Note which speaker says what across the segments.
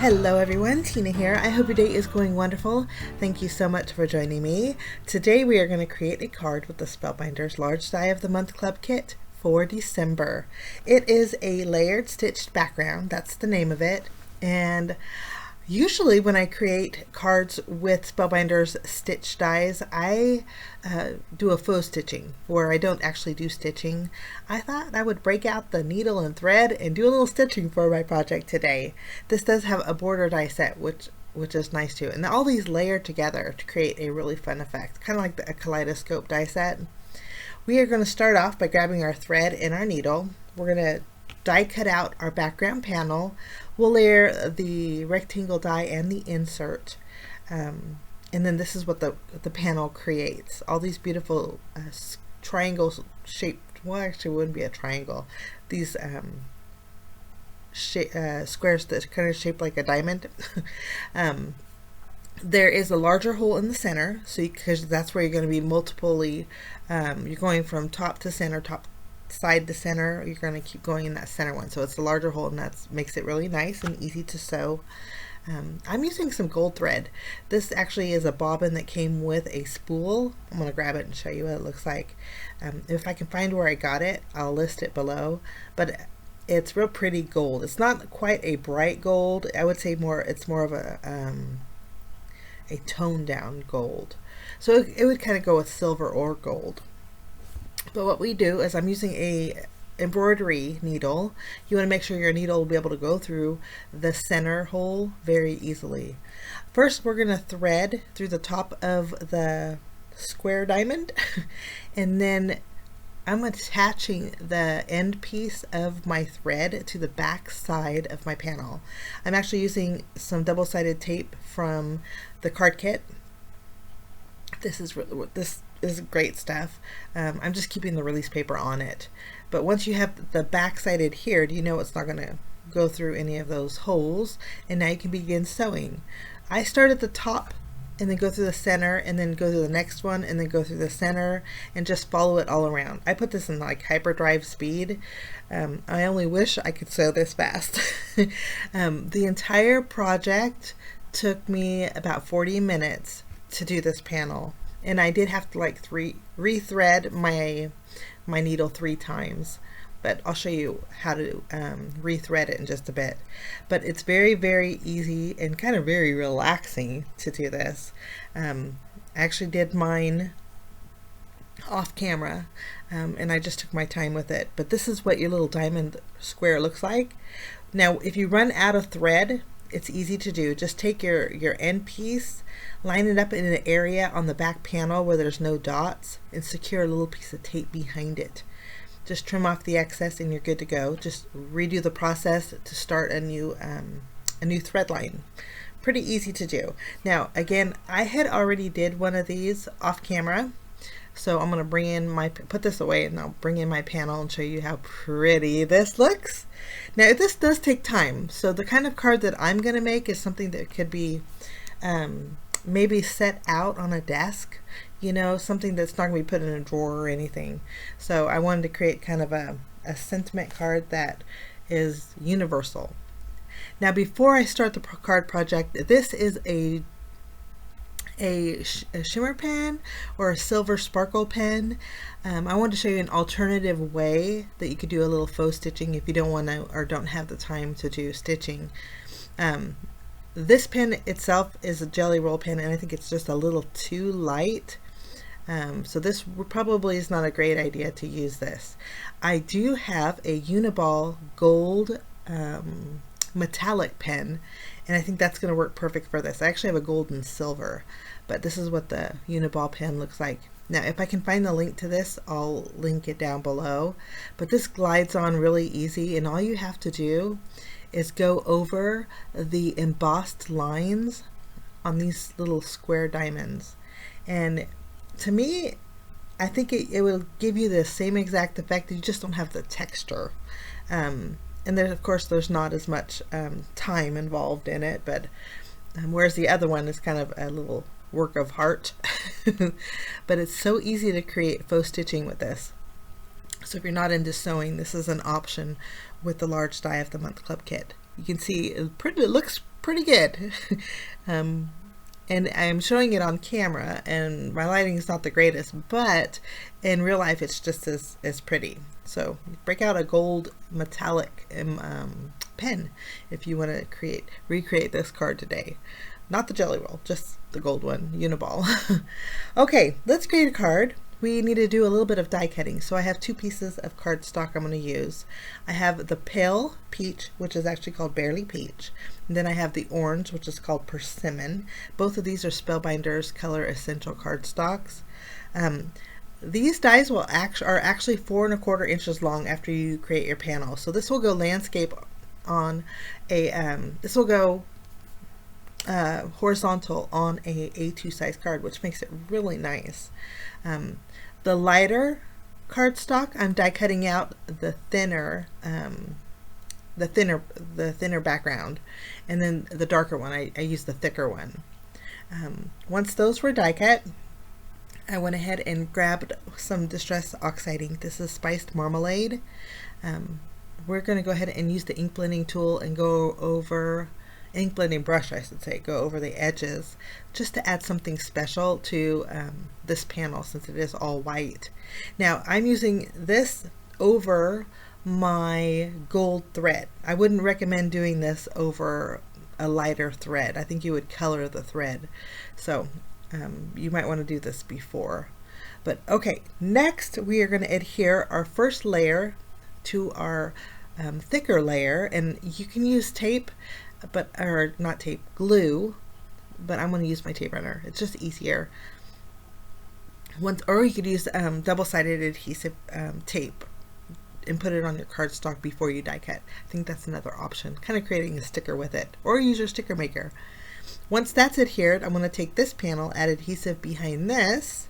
Speaker 1: Hello everyone, Tina here. I hope your day is going wonderful. Thank you so much for joining me. Today we are going to create a card with the Spellbinders Large Die of the Month Club kit for December. It is a layered stitched background, that's the name of it, and usually when I create cards with Spellbinders stitch dies, I do a faux stitching where I don't actually do stitching. I thought I would break out the needle and thread and do a little stitching for my project today. This does have a border die set, which is nice too. And all these layer together to create a really fun effect, kind of like a kaleidoscope die set. We are going to start off by grabbing our thread and our needle. We're going to die cut out our background panel. We'll layer the rectangle die and the insert, and then this is what the panel creates. All these beautiful triangle shaped, well actually it wouldn't be a triangle, these squares that are kind of shaped like a diamond. There is a larger hole in the center, so because that's where you're going to be multiply, you're going from top to center, top side to center, you're going to keep going in that center one, so it's a larger hole, and that makes it really nice and easy to sew. I'm using some gold thread. This actually is a bobbin that came with a spool. I'm going to grab it and show you what it looks like. If I can find where I got it, I'll list it below, but it's real pretty gold. It's not quite a bright gold. I would say it's more of a toned down gold, so it would kind of go with silver or gold. But what we do is, I'm using a embroidery needle. You want to make sure your needle will be able to go through the center hole very easily. First, we're going to thread through the top of the square diamond, and then I'm attaching the end piece of my thread to the back side of my panel. I'm actually using some double-sided tape from the card kit. This is great stuff. I'm just keeping the release paper on it. But once you have the back-side adhered, you know it's not going to go through any of those holes, and now you can begin sewing. I start at the top and then go through the center, and then go through the next one, and then go through the center, and just follow it all around. I put this in like hyperdrive speed. I only wish I could sew this fast. The entire project took me about 40 minutes to do this panel, and I did have to like rethread my needle 3 times, but I'll show you how to rethread it in just a bit. But it's very easy and kind of very relaxing to do this. I actually did mine off camera, and I just took my time with it. But this is what your little diamond square looks like. Now if you run out of thread, it's easy to do. Just take your end piece, line it up in an area on the back panel where there's no dots, and secure a little piece of tape behind it. Just trim off the excess and you're good to go. Just redo the process to start a new thread line. Pretty easy to do. Now again, I had already did one of these off camera, so I'm going to bring in put this away, and I'll bring in my panel and show you how pretty this looks. Now this does take time, so the kind of card that I'm going to make is something that could be maybe set out on a desk, you know, something that's not going to be put in a drawer or anything. So I wanted to create kind of a sentiment card that is universal. Now before I start the card project, this is a shimmer pen or a silver sparkle pen. I wanted to show you an alternative way that you could do a little faux stitching if you don't want to or don't have the time to do stitching. This pen itself is a jelly roll pen, and I think it's just a little too light. So this probably is not a great idea to use this. I do have a Uniball gold metallic pen, and I think that's going to work perfect for this. I actually have a gold and silver, but this is what the Uniball pen looks like. Now if I can find the link to this, I'll link it down below. But this glides on really easy, and all you have to do is go over the embossed lines on these little square diamonds, and to me I think it will give you the same exact effect. You just don't have the texture, and then of course there's not as much time involved in it, but whereas the other one is kind of a little work of art. But it's so easy to create faux stitching with this. So if you're not into sewing, this is an option with the large die of the month club kit. You can see it looks pretty good. And I'm showing it on camera, and my lighting is not the greatest, but in real life it's just as pretty. So break out a gold metallic pen if you want to recreate this card today. Not the jelly roll, just the gold one, Uniball. Okay, let's create a card. We need to do a little bit of die cutting. So I have 2 pieces of cardstock I'm going to use. I have the pale peach, which is actually called Barely Peach. And then I have the orange, which is called Persimmon. Both of these are Spellbinders Color Essential cardstocks. These dies are actually 4 1/4 inches long after you create your panel. So this will go landscape on a, this will go horizontal on a A2 size card, which makes it really nice. The lighter cardstock, I'm die cutting out the thinner background, and then the darker one, I use the thicker one. Once those were die cut, I went ahead and grabbed some Distress Oxide ink. This is Spiced Marmalade. We're going to go ahead and use the ink blending tool and go over ink blending brush, I should say, go over the edges just to add something special to this panel, since it is all white. Now I'm using this over my gold thread. I wouldn't recommend doing this over a lighter thread. I think you would color the thread, so you might want to do this before. But okay, next we are going to adhere our first layer to our thicker layer, and you can use tape, or not tape, glue, but I'm going to use my tape runner. It's just easier. Or you could use double-sided adhesive tape and put it on your cardstock before you die cut. I think that's another option, kind of creating a sticker with it, or use your sticker maker. Once that's adhered, I'm going to take this panel, add adhesive behind this,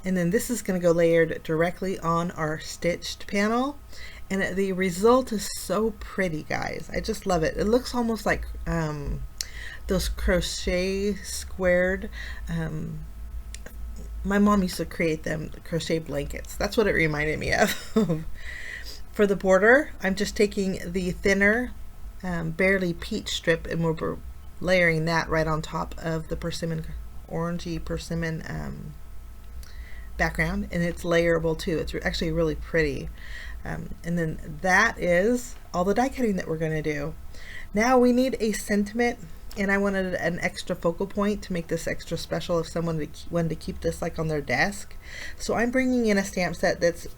Speaker 1: and then this is going to go layered directly on our stitched panel. And the result is so pretty, guys. I just love it. It looks almost like those crochet squared. My mom used to create them, crochet blankets. That's what it reminded me of. For the border, I'm just taking the thinner Barely Peach strip, and we're layering that right on top of the persimmon, orangey persimmon background, and it's layerable too. It's actually really pretty. And then that is all the die cutting that we're going to do. Now we need a sentiment, and I wanted an extra focal point to make this extra special if someone wanted to keep this like on their desk. So I'm bringing in a stamp set that's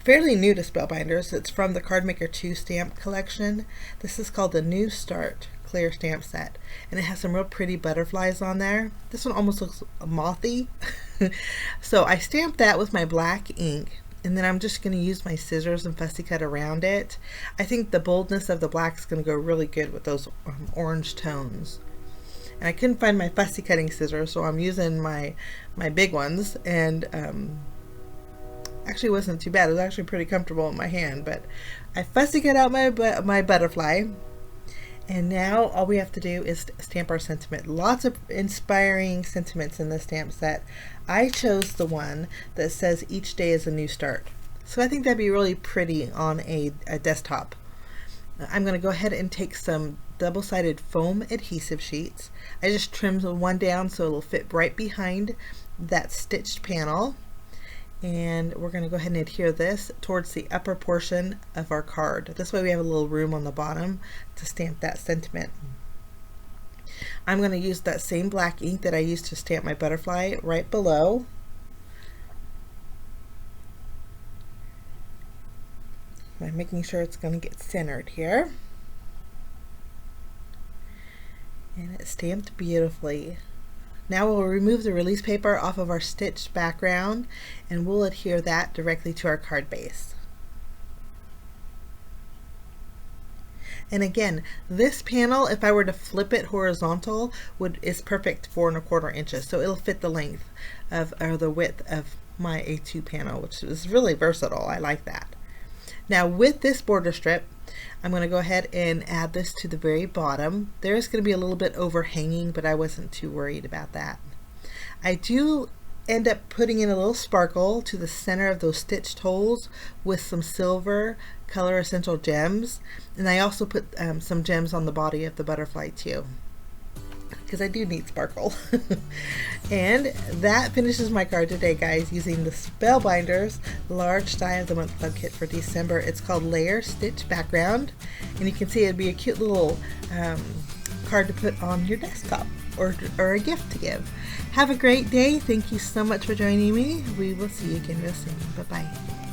Speaker 1: fairly new to Spellbinders. It's from the Cardmaker 2 stamp collection. This is called the New Start Clear Stamp Set, and it has some real pretty butterflies on there. This one almost looks mothy. So I stamped that with my black ink, and then I'm just going to use my scissors and fussy cut around it. I think the boldness of the black is going to go really good with those orange tones. And I couldn't find my fussy cutting scissors, so I'm using my big ones, and actually wasn't too bad. It was actually pretty comfortable in my hand, but I fussy cut out my butterfly. And now all we have to do is stamp our sentiment. Lots of inspiring sentiments in this stamp set. I chose the one that says each day is a new start. So I think that'd be really pretty on a desktop. I'm going to go ahead and take some double-sided foam adhesive sheets. I just trimmed one down so it'll fit right behind that stitched panel. And we're going to go ahead and adhere this towards the upper portion of our card. This way we have a little room on the bottom to stamp that sentiment. I'm going to use that same black ink that I used to stamp my butterfly right below. I'm making sure it's going to get centered here. And it's stamped beautifully. Now we'll remove the release paper off of our stitched background, and we'll adhere that directly to our card base. And again, this panel, if I were to flip it horizontal, is perfect 4 1/4 inches. So it'll fit the length of, or the width of my A2 panel, which is really versatile. I like that. Now with this border strip, I'm going to go ahead and add this to the very bottom. There's going to be a little bit overhanging, but I wasn't too worried about that. I do end up putting in a little sparkle to the center of those stitched holes with some silver color essential gems, and I also put some gems on the body of the butterfly too, because I do need sparkle. And that finishes my card today, guys, using the Spellbinders large die of the month club kit for December. It's called Layer Stitch Background, and you can see it'd be a cute little card to put on your desktop or a gift to give. Have a great day. Thank you so much for joining me. We will see you again real soon. Bye bye.